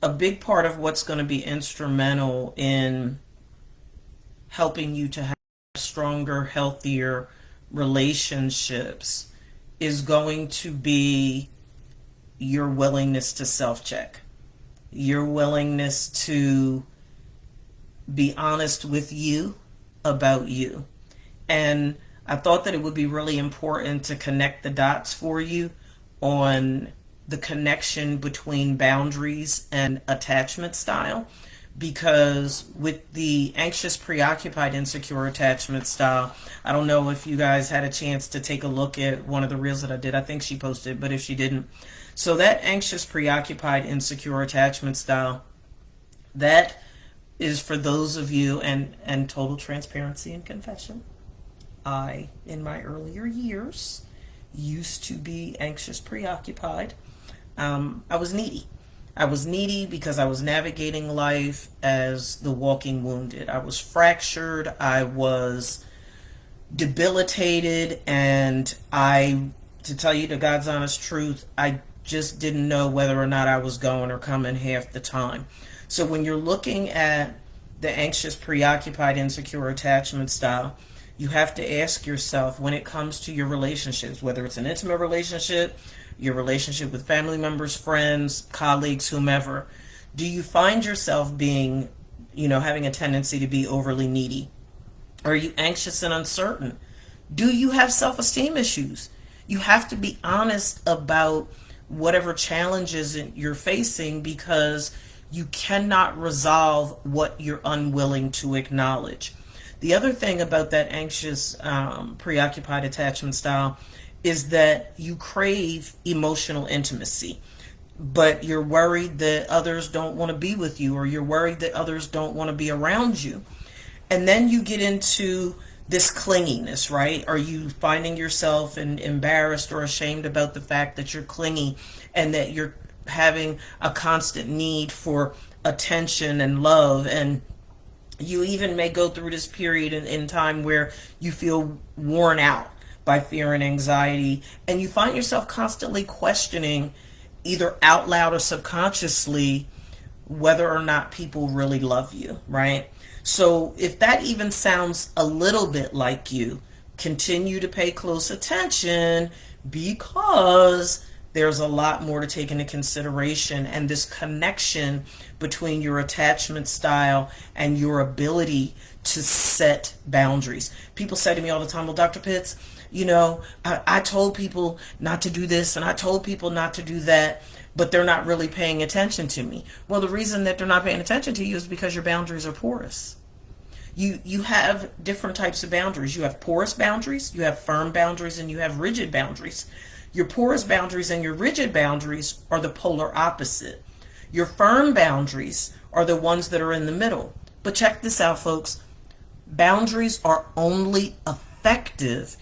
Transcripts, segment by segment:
a big part of what's going to be instrumental in helping you to have stronger, healthier relationships is going to be your willingness to self check, your willingness to be honest with you about you. And I thought that it would be really important to connect the dots for you on the connection between boundaries and attachment style. Because with the anxious, preoccupied, insecure attachment style, I don't know if you guys had a chance to take a look at one of the reels that I did. I think she posted, but if she didn't. So that anxious, preoccupied, insecure attachment style, that is for those of you, and total transparency and confession, I, in my earlier years, used to be anxious, preoccupied. I was needy. I was needy because I was navigating life as the walking wounded. I was fractured. I was debilitated. And to tell you the God's honest truth, I just didn't know whether or not I was going or coming half the time. So when you're looking at the anxious, preoccupied, insecure attachment style, you have to ask yourself, when it comes to your relationships, whether it's an intimate relationship, your relationship with family members, friends, colleagues, whomever, do you find yourself being, having a tendency to be overly needy? Are you anxious and uncertain? Do you have self-esteem issues? You have to be honest about whatever challenges you're facing, because you cannot resolve what you're unwilling to acknowledge. The other thing about that anxious, preoccupied attachment style is that you crave emotional intimacy, but you're worried that others don't want to be with you, or you're worried that others don't want to be around you. And then you get into this clinginess, right? Are you finding yourself embarrassed or ashamed about the fact that you're clingy and that you're having a constant need for attention and love? And you even may go through this period in time where you feel worn out by fear and anxiety, and you find yourself constantly questioning, either out loud or subconsciously, whether or not people really love you, right? So if that even sounds a little bit like you, continue to pay close attention, because there's a lot more to take into consideration, and this connection between your attachment style and your ability to set boundaries. People say to me all the time, well, Dr. Pitts, I told people not to do this and I told people not to do that, but they're not really paying attention to me. Well, the reason that they're not paying attention to you is because your boundaries are porous. You have different types of boundaries. You have porous boundaries, you have firm boundaries, and you have rigid boundaries. Your porous boundaries and your rigid boundaries are the polar opposite. Your firm boundaries are the ones that are in the middle. But check this out, folks. Boundaries are only effective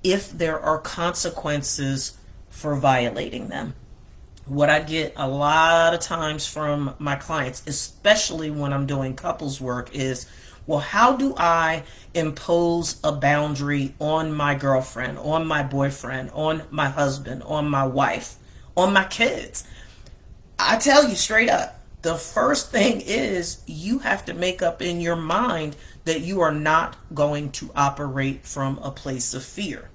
if there are consequences for violating them. What I get a lot of times from my clients, especially when I'm doing couples work, is, well, how do I impose a boundary on my girlfriend, on my boyfriend, on my husband, on my wife, on my kids? I tell you straight up, the first thing is you have to make up in your mind that you are not going to operate from a place of fear.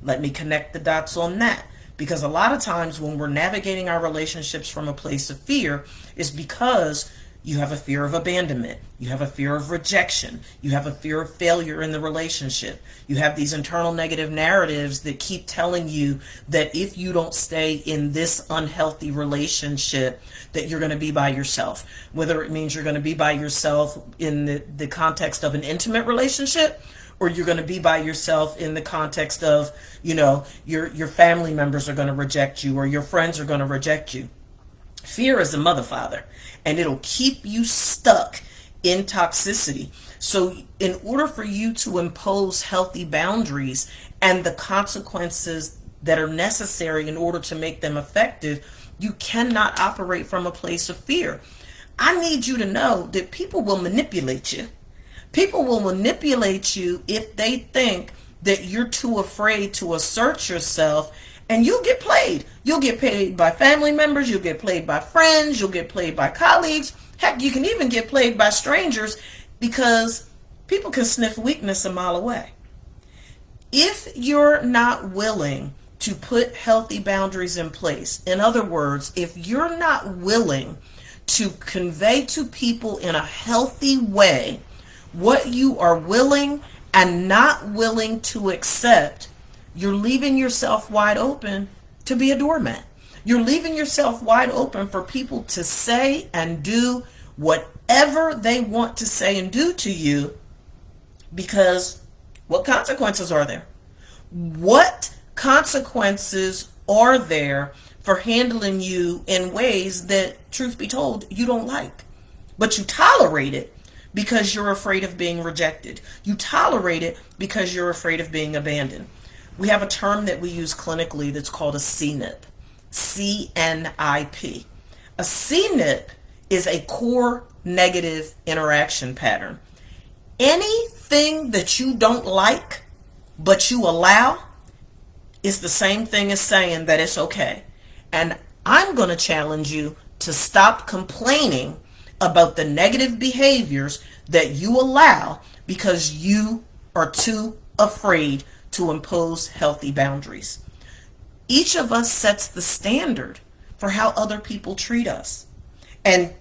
Let me connect the dots on that. Because a lot of times when we're navigating our relationships from a place of fear is because you have a fear of abandonment. You have a fear of rejection. You have a fear of failure in the relationship. You have these internal negative narratives that keep telling you that if you don't stay in this unhealthy relationship, that you're going to be by yourself. Whether it means you're going to be by yourself in the context of an intimate relationship, or you're going to be by yourself in the context of, your family members are going to reject you, or your friends are going to reject you. Fear is a mother father, and it'll keep you stuck in toxicity. So in order for you to impose healthy boundaries and the consequences that are necessary in order to make them effective, you cannot operate from a place of fear. I need you to know that people will manipulate you. People will manipulate you if they think that you're too afraid to assert yourself And you'll get played. You'll get played by family members. You'll get played by friends. You'll get played by colleagues. Heck, you can even get played by strangers because people can sniff weakness a mile away. If you're not willing to put healthy boundaries in place, in other words, if you're not willing to convey to people in a healthy way what you are willing and not willing to accept, you're leaving yourself wide open to be a doormat. You're leaving yourself wide open for people to say and do whatever they want to say and do to you, because what consequences are there? What consequences are there for handling you in ways that, truth be told, you don't like? But you tolerate it because you're afraid of being rejected. You tolerate it because you're afraid of being abandoned. We have a term that we use clinically that's called a CNIP. C-N-I-P. A CNIP is a core negative interaction pattern. Anything that you don't like but you allow is the same thing as saying that it's okay. And I'm going to challenge you to stop complaining about the negative behaviors that you allow because you are too afraid to impose healthy boundaries. Each of us sets the standard for how other people treat us. And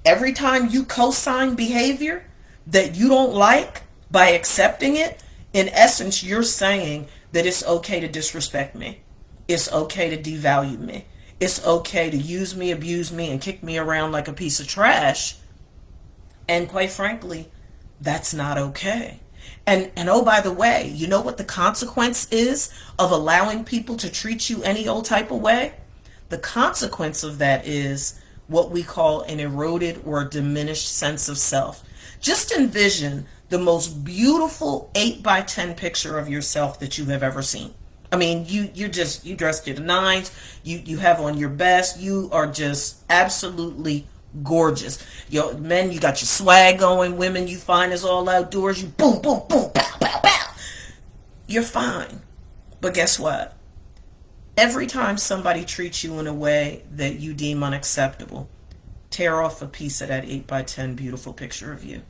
every time you co-sign behavior that you don't like by accepting it, in essence, you're saying that it's okay to disrespect me. It's okay to devalue me. It's okay to use me, abuse me, and kick me around like a piece of trash. And quite frankly, that's not okay. And oh, by the way, you know what the consequence is of allowing people to treat you any old type of way? The consequence of that is what we call an eroded or diminished sense of self. Just envision the most beautiful 8 by 10 picture of yourself that you have ever seen. I mean, you dressed to the nines, you have on your best, you are just absolutely gorgeous. Yo, men, you got your swag going. Women, you find is all outdoors. You boom, boom, boom, pow, pow, pow. You're fine. But guess what? Every time somebody treats you in a way that you deem unacceptable, tear off a piece of that 8 by 10 beautiful picture of you.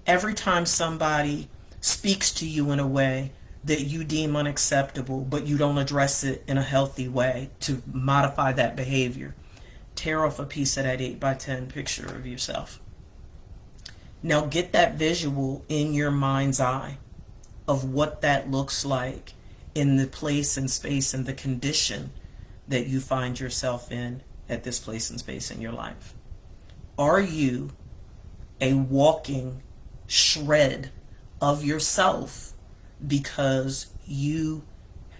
Every time somebody speaks to you in a way that you deem unacceptable, but you don't address it in a healthy way to modify that behavior, tear off a piece of that 8 by 10 picture of yourself. Now get that visual in your mind's eye of what that looks like in the place and space and the condition that you find yourself in at this place and space in your life. Are you a walking shred of yourself because you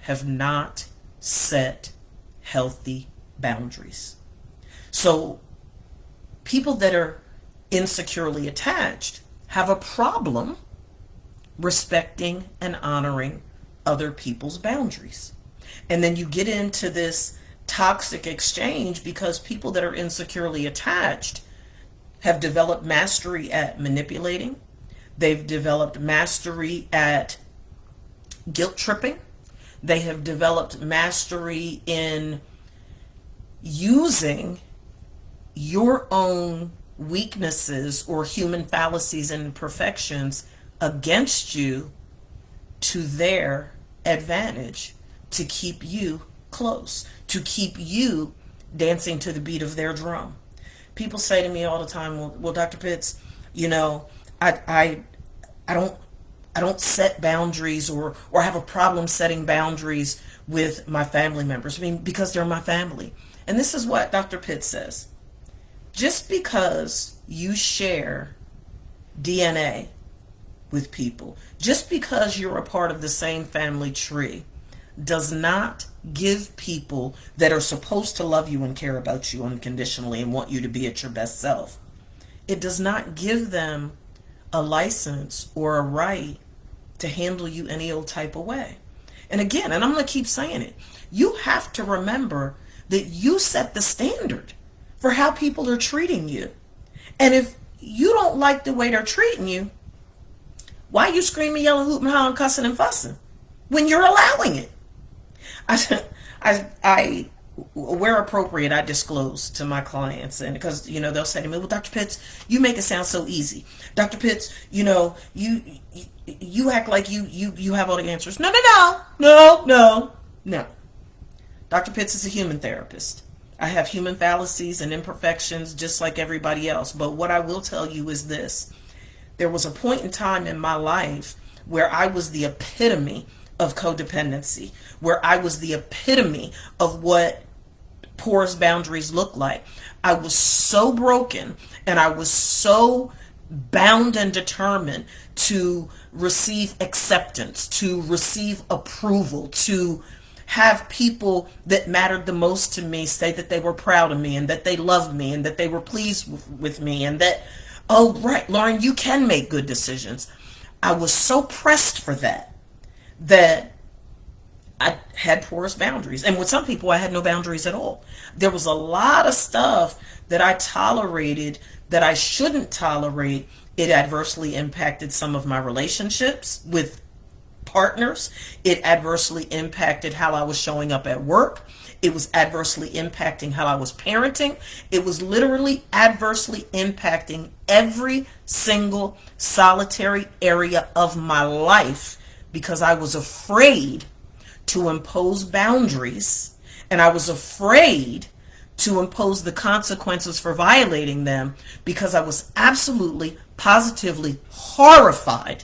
have not set healthy boundaries? So people that are insecurely attached have a problem respecting and honoring other people's boundaries. And then you get into this toxic exchange because people that are insecurely attached have developed mastery at manipulating. They've developed mastery at guilt tripping. They have developed mastery in using your own weaknesses or human fallacies and imperfections against you to their advantage, to keep you close, to keep you dancing to the beat of their drum. People say to me all the time, well, Dr. Pitts, you know, I don't set boundaries or have a problem setting boundaries with my family members. I mean, because they're my family. And this is what Dr. Pitts says. Just because you share DNA with people, just because you're a part of the same family tree, does not give people that are supposed to love you and care about you unconditionally and want you to be at your best self, it does not give them a license or a right to handle you any old type of way. And again, and I'm going to keep saying it, you have to remember that you set the standard for how people are treating you. And if you don't like the way they're treating you, why are you screaming, yelling, hooting, hollering, cussing, and fussing when you're allowing it? I, I, where appropriate, I disclose to my clients, and because they'll say to me, "Well, Dr. Pitts, you make it sound so easy. Dr. Pitts, you act like you have all the answers." No, no, no, no, no, no. Dr. Pitts is a human therapist. I have human fallacies and imperfections just like everybody else. But what I will tell you is this: there was a point in time in my life where I was the epitome of codependency, where I was the epitome of what porous boundaries look like. I was so broken and I was so bound and determined to receive acceptance, to receive approval, to have people that mattered the most to me say that they were proud of me and that they loved me and that they were pleased with me and that, oh, right, Lauren, you can make good decisions. I was so pressed for that I had porous boundaries. And with some people, I had no boundaries at all. There was a lot of stuff that I tolerated that I shouldn't tolerate. It adversely impacted some of my relationships with partners. It adversely impacted how I was showing up at work. It was adversely impacting how I was parenting. It was literally adversely impacting every single solitary area of my life because I was afraid to impose boundaries and I was afraid to impose the consequences for violating them because I was absolutely, positively horrified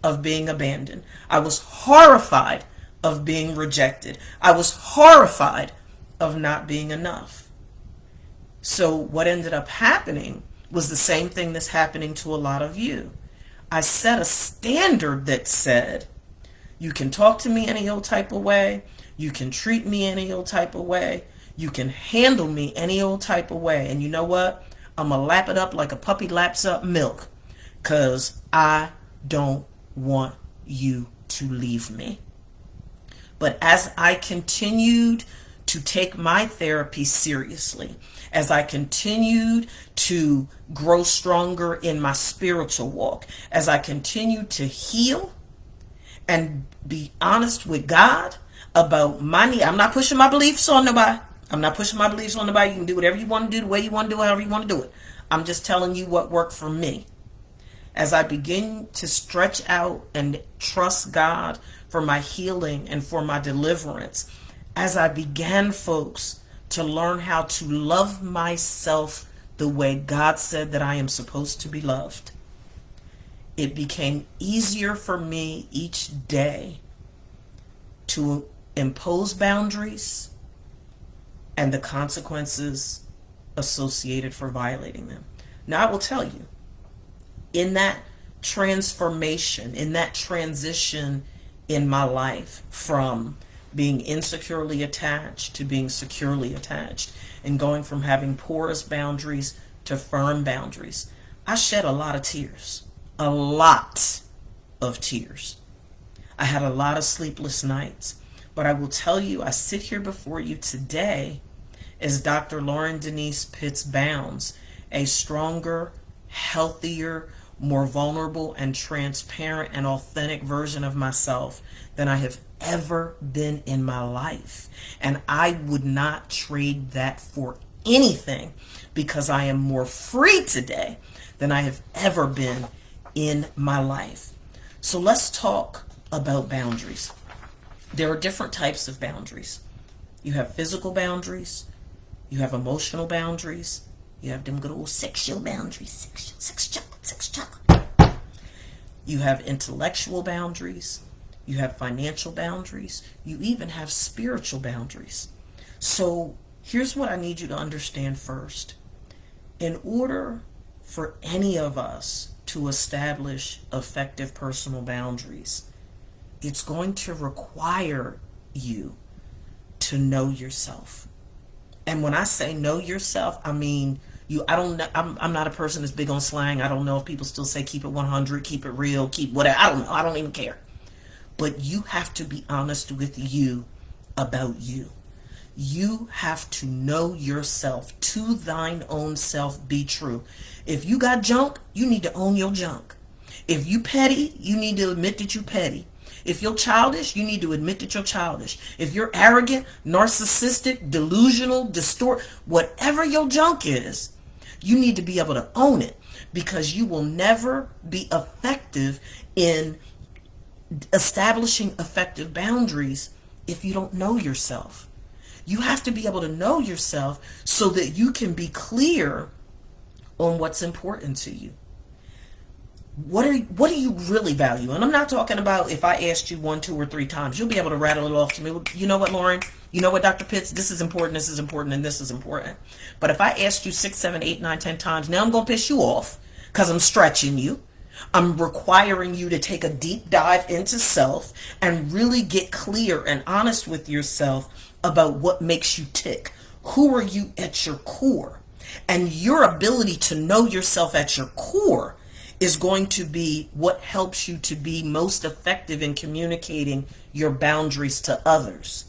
of being abandoned. I was horrified of being rejected. I was horrified of not being enough. So what ended up happening was the same thing that's happening to a lot of you. I set a standard that said, you can talk to me any old type of way, you can treat me any old type of way, you can handle me any old type of way, and you know what? I'm going to lap it up like a puppy laps up milk, because I don't want you to leave me. But as I continued to take my therapy seriously, as I continued to grow stronger in my spiritual walk, as I continued to heal and be honest with God about my need. I'm not pushing my beliefs on nobody. I'm not pushing my beliefs on nobody. You can do whatever you want to do, the way you want to do it, however you want to do it. I'm just telling you what worked for me. As I begin to stretch out and trust God for my healing and for my deliverance, as I began, folks, to learn how to love myself the way God said that I am supposed to be loved, it became easier for me each day to impose boundaries and the consequences associated for violating them. Now, I will tell you, in that transformation, in that transition in my life from being insecurely attached to being securely attached and going from having porous boundaries to firm boundaries, I shed a lot of tears. A lot of tears. I had a lot of sleepless nights. But I will tell you, I sit here before you today as Dr. Lauren Denise Pitts Bounds, a stronger, healthier, more vulnerable and transparent and authentic version of myself than I have ever been in my life. And I would not trade that for anything, because I am more free today than I have ever been in my life. So let's talk about boundaries. There are different types of boundaries. You have physical boundaries, you have emotional boundaries, you have them good old sexual boundaries, sex chocolate. You have intellectual boundaries, you have financial boundaries, you even have spiritual boundaries. So here's what I need you to understand first. In order for any of us to establish effective personal boundaries, it's going to require you to know yourself. And when I say know yourself, I mean you. I don't know. I'm not a person that's big on slang. I don't know if people still say keep it 100, keep it real, keep whatever. I don't know. I don't even care. But you have to be honest with you about you. You have to know yourself. To thine own self be true. If you got junk, you need to own your junk. If you petty, you need to admit that you petty. If you're childish, you need to admit that you're childish. If you're arrogant, narcissistic, delusional, whatever your junk is, you need to be able to own it, because you will never be effective in establishing effective boundaries if you don't know yourself. You have to be able to know yourself so that you can be clear on what's important to you. What do you really value? And I'm not talking about if I asked you 1, 2, or 3 times, you'll be able to rattle it off to me. You know what, Lauren? You know what, Dr. Pitts? This is important, and this is important. But if I asked you 6, 7, 8, 9, 10 times, now I'm going to piss you off because I'm stretching you. I'm requiring you to take a deep dive into self and really get clear and honest with yourself about what makes you tick. Who are you at your core? And your ability to know yourself at your core is going to be what helps you to be most effective in communicating your boundaries to others.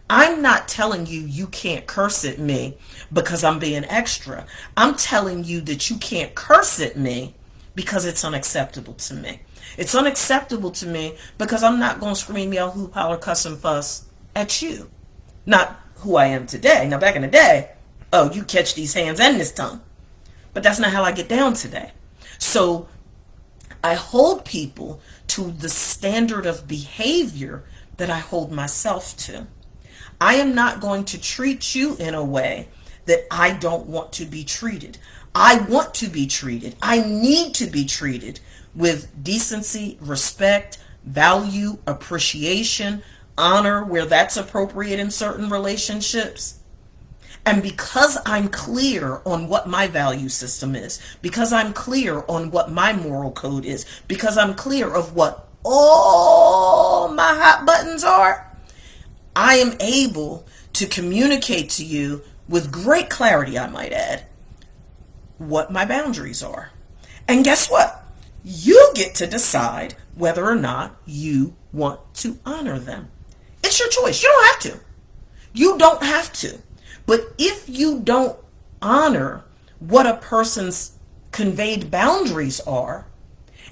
I'm not telling you you can't curse at me because I'm being extra. I'm telling you that you can't curse at me because it's unacceptable to me. It's unacceptable to me because I'm not going to scream, yell, hoop, holler, cuss, and fuss at you. Not who I am today. Now, back in the day, oh, you catch these hands and this tongue. But that's not how I get down today. So I hold people to the standard of behavior that I hold myself to. I am not going to treat you in a way that I don't want to be treated. I want to be treated. I need to be treated with decency, respect, value, appreciation, honor where that's appropriate in certain relationships. And because I'm clear on what my value system is, because I'm clear on what my moral code is, because I'm clear of what all my hot buttons are, I am able to communicate to you with great clarity, I might add, what my boundaries are. And guess what? You get to decide whether or not you want to honor them. It's your choice. You don't have to. You don't have to. But if you don't honor what a person's conveyed boundaries are,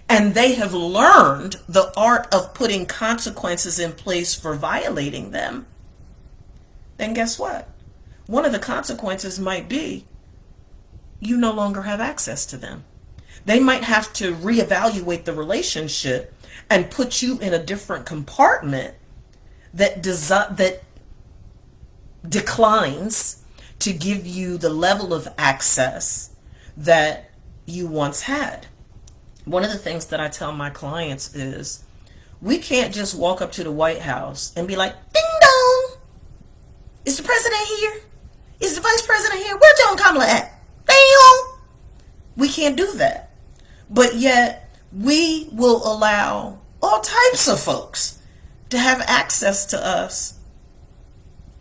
and they have learned the art of putting consequences in place for violating them, then guess what? One of the consequences might be you no longer have access to them. They might have to reevaluate the relationship and put you in a different compartment that declines to give you the level of access that you once had. One of the things that I tell my clients is we can't just walk up to the White House and be like, ding dong, is the president here? Is the vice president here? Where John Kamala at? Damn. We can't do that. But yet we will allow all types of folks to have access to us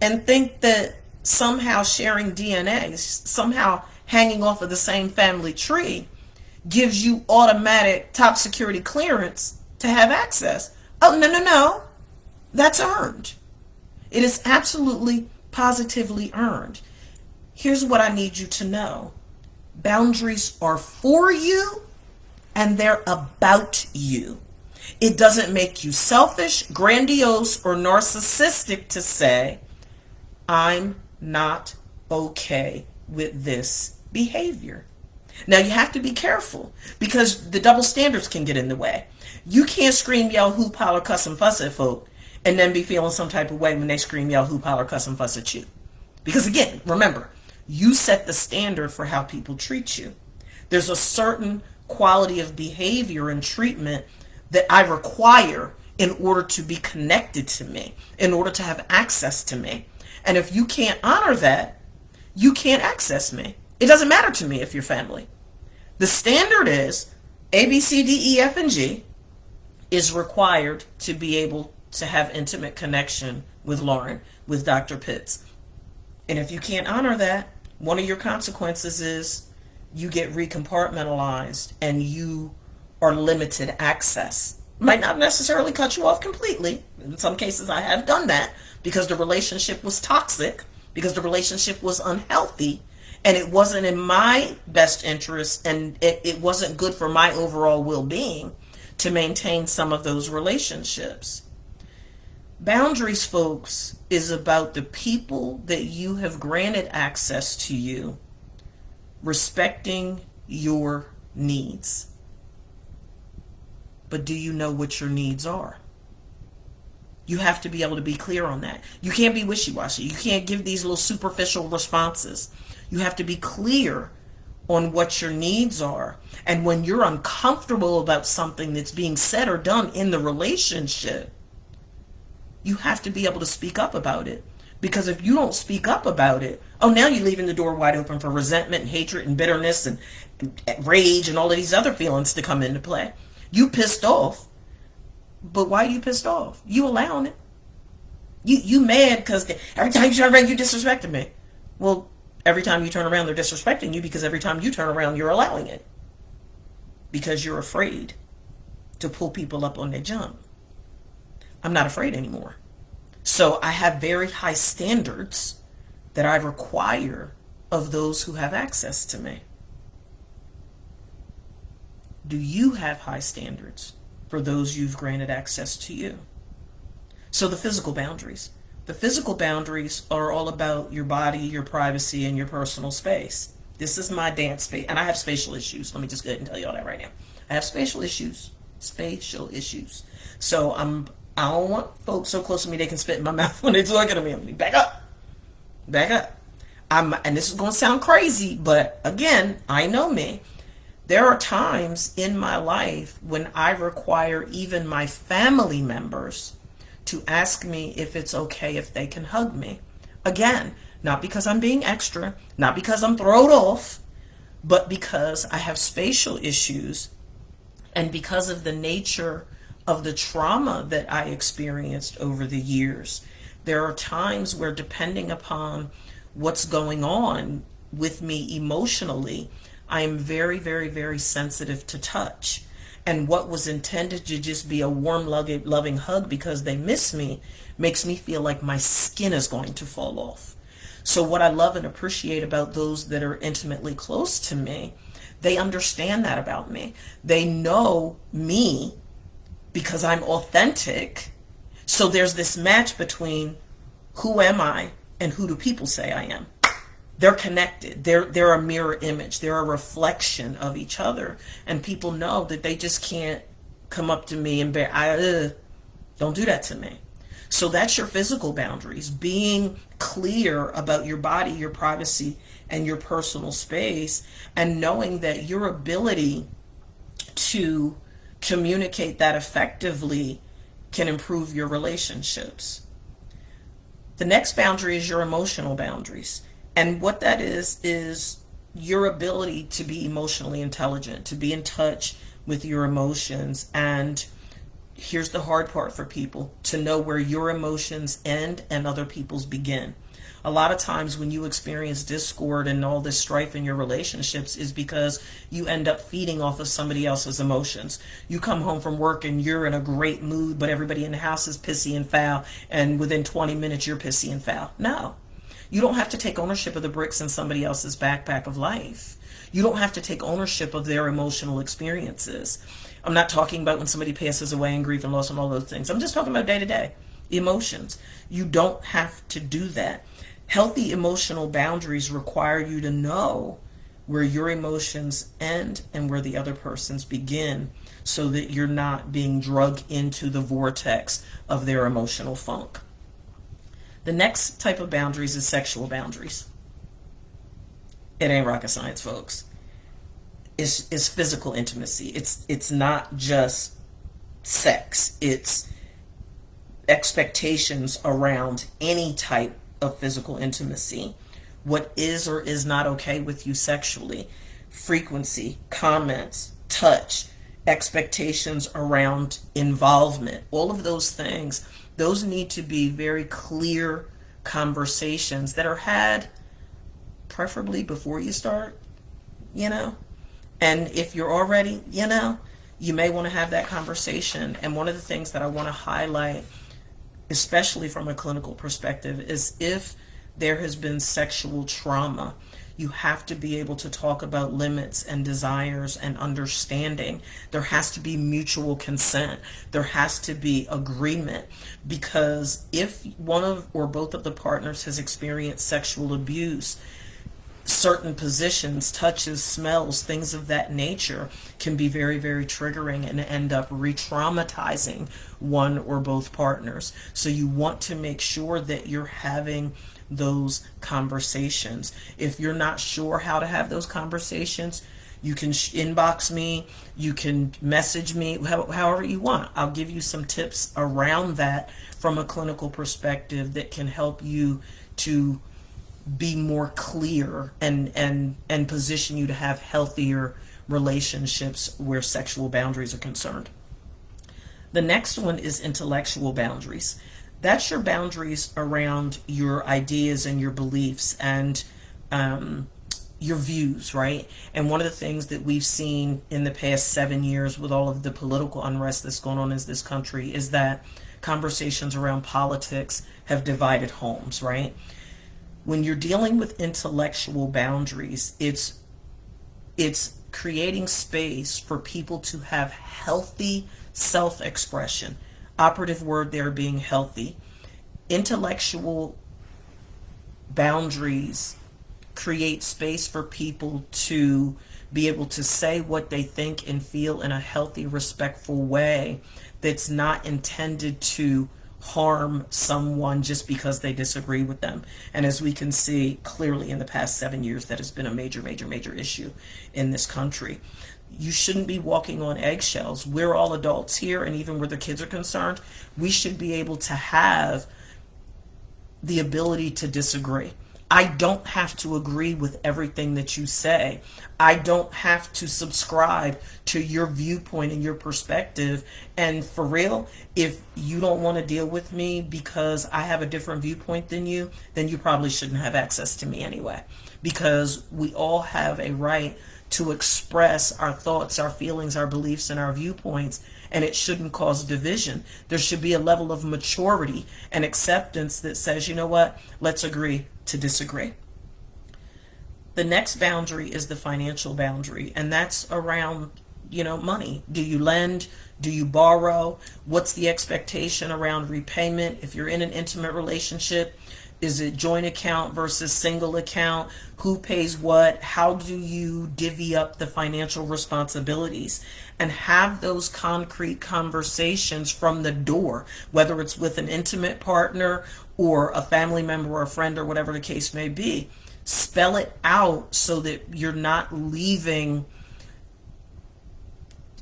and think that somehow sharing DNA, somehow hanging off of the same family tree, gives you automatic top security clearance to have access. Oh, no, no, no. That's earned. It is absolutely, positively earned. Here's what I need you to know. Boundaries are for you and they're about you. It doesn't make you selfish, grandiose, or narcissistic to say, I'm not okay with this behavior. Now you have to be careful because the double standards can get in the way. You can't scream, yell, hoop, holler, cuss, and fuss at folk and then be feeling some type of way when they scream, yell, hoop, holler, cuss, and fuss at you. Because again, remember, you set the standard for how people treat you. There's a certain quality of behavior and treatment that I require in order to be connected to me, in order to have access to me. And if you can't honor that, you can't access me. It doesn't matter to me if you're family. The standard is A, B, C, D, E, F, and G is required to be able to have intimate connection with Lauren, with Dr. Pitts. And if you can't honor that, one of your consequences is you get recompartmentalized and you are limited access. Might not necessarily cut you off completely. In some cases I have done that because the relationship was toxic, because the relationship was unhealthy, and it wasn't in my best interest, and it wasn't good for my overall well-being to maintain some of those relationships. Boundaries, folks, is about the people that you have granted access to you respecting your needs. But do you know what your needs are? You have to be able to be clear on that. You can't be wishy-washy. You can't give these little superficial responses. You have to be clear on what your needs are. And when you're uncomfortable about something that's being said or done in the relationship, you have to be able to speak up about it. Because if you don't speak up about it, oh, now you're leaving the door wide open for resentment and hatred and bitterness and rage and all of these other feelings to come into play. You pissed off. But why are you pissed off? You allowing it. You mad because every time you turn around, you disrespecting me. Well, every time you turn around, they're disrespecting you because every time you turn around, you're allowing it. Because you're afraid to pull people up on their jump. I'm not afraid anymore. So I have very high standards that I require of those who have access to me. Do you have high standards for those you've granted access to you? So the physical boundaries. The physical boundaries are all about your body, your privacy, and your personal space. This is my dance space, and I have spatial issues. Let me just go ahead and tell you all that right now. I have spatial issues. Spatial issues. So I don't want folks so close to me they can spit in my mouth when they're talking to me. I'm like, back up. Back up. And this is going to sound crazy, but again, I know me. There are times in my life when I require even my family members to ask me if it's okay if they can hug me. Again, not because I'm being extra, not because I'm thrown off, but because I have spatial issues and because of the nature of the trauma that I experienced over the years. There are times where, depending upon what's going on with me emotionally, I am very, very, very sensitive to touch. And what was intended to just be a warm, loving hug because they miss me makes me feel like my skin is going to fall off. So what I love and appreciate about those that are intimately close to me, they understand that about me. They know me because I'm authentic. So there's this match between who am I and who do people say I am. They're connected. They're a mirror image. They're a reflection of each other. And people know that they just can't come up to me and don't do that to me. So that's your physical boundaries. Being clear about your body, your privacy, and your personal space, and knowing that your ability to communicate that effectively can improve your relationships. The next boundary is your emotional boundaries. And what that is your ability to be emotionally intelligent, to be in touch with your emotions. And here's the hard part for people, to know where your emotions end and other people's begin. A lot of times when you experience discord and all this strife in your relationships is because you end up feeding off of somebody else's emotions. You come home from work and you're in a great mood, but everybody in the house is pissy and foul, and within 20 minutes you're pissy and foul. No. You don't have to take ownership of the bricks in somebody else's backpack of life. You don't have to take ownership of their emotional experiences. I'm not talking about when somebody passes away and grief and loss and all those things. I'm just talking about day-to-day emotions. You don't have to do that. Healthy emotional boundaries require you to know where your emotions end and where the other person's begin, so that you're not being drugged into the vortex of their emotional funk. The next type of boundaries is sexual boundaries. It ain't rocket science, folks. It's physical intimacy. It's not just sex. It's expectations around any type of physical intimacy. What is or is not okay with you sexually. Frequency, comments, touch, expectations around involvement. All of those things, those need to be very clear conversations that are had preferably before you start, And if you're already, you may want to have that conversation. And one of the things that I want to highlight, especially from a clinical perspective, is if there has been sexual trauma, You have to be able to talk about limits and desires and understanding. There has to be mutual consent. There has to be agreement, because if one of or both of the partners has experienced sexual abuse, certain positions, touches, smells, things of that nature can be very, very triggering and end up re-traumatizing one or both partners. So you want to make sure that you're having those conversations. If you're not sure how to have those conversations, you can inbox me, you can message me, however you want. I'll give you some tips around that from a clinical perspective that can help you to be more clear and position you to have healthier relationships where sexual boundaries are concerned. The next one is intellectual boundaries. That's your boundaries around your ideas and your beliefs and your views, right? And one of the things that we've seen in the past 7 years with all of the political unrest that's going on in this country is that conversations around politics have divided homes, right? When you're dealing with intellectual boundaries, it's creating space for people to have healthy self-expression. Operative word there being healthy. Intellectual boundaries create space for people to be able to say what they think and feel in a healthy, respectful way that's not intended to harm someone just because they disagree with them. And as we can see clearly in the past 7 years, that has been a major, major, major issue in this country. You shouldn't be walking on eggshells. We're all adults here, and even where the kids are concerned, we should be able to have the ability to disagree. I don't have to agree with everything that you say. I don't have to subscribe to your viewpoint and your perspective. And for real, if you don't want to deal with me because I have a different viewpoint than you, then you probably shouldn't have access to me anyway. Because we all have a right to express our thoughts, our feelings, our beliefs, and our viewpoints, and it shouldn't cause division. There should be a level of maturity and acceptance that says, you know what, let's agree to disagree. The next boundary is the financial boundary, and that's around, money. Do you lend? Do you borrow? What's the expectation around repayment? If you're in an intimate relationship, is it joint account versus single account? Who pays what? How do you divvy up the financial responsibilities? And have those concrete conversations from the door, whether it's with an intimate partner or a family member or a friend or whatever the case may be. Spell it out so that you're not leaving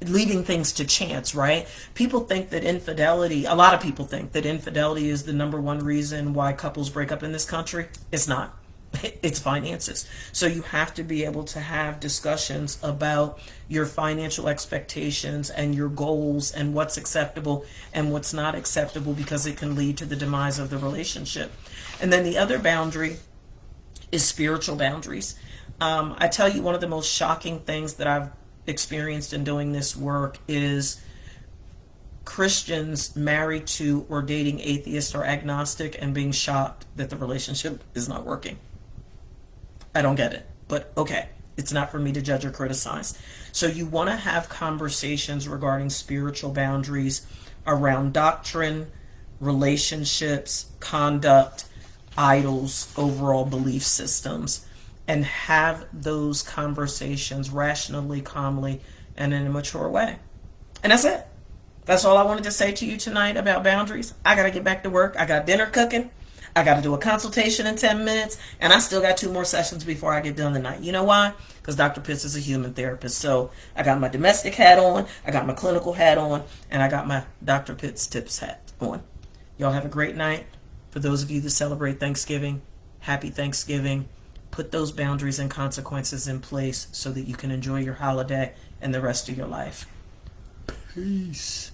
things to chance, right? People think that a lot of people think that infidelity is the number one reason why couples break up in this country. It's not. It's finances. So you have to be able to have discussions about your financial expectations and your goals and what's acceptable and what's not acceptable, because it can lead to the demise of the relationship. And then the other boundary is spiritual boundaries. I tell you, one of the most shocking things that I've experienced in doing this work is Christians married to or dating atheist or agnostic and being shocked that the relationship is not working. I don't get it, but okay, it's not for me to judge or criticize. So you want to have conversations regarding spiritual boundaries around doctrine, relationships, conduct, idols, overall belief systems, and have those conversations rationally, calmly, and in a mature way. And that's it. That's all I wanted to say to you tonight about boundaries. I got to get back to work. I got dinner cooking. I got to do a consultation in 10 minutes. And I still got 2 more sessions before I get done tonight. You know why? Because Dr. Pitts is a human therapist. So I got my domestic hat on. I got my clinical hat on. And I got my Dr. Pitts tips hat on. Y'all have a great night. For those of you that celebrate Thanksgiving, happy Thanksgiving. Put those boundaries and consequences in place so that you can enjoy your holiday and the rest of your life. Peace.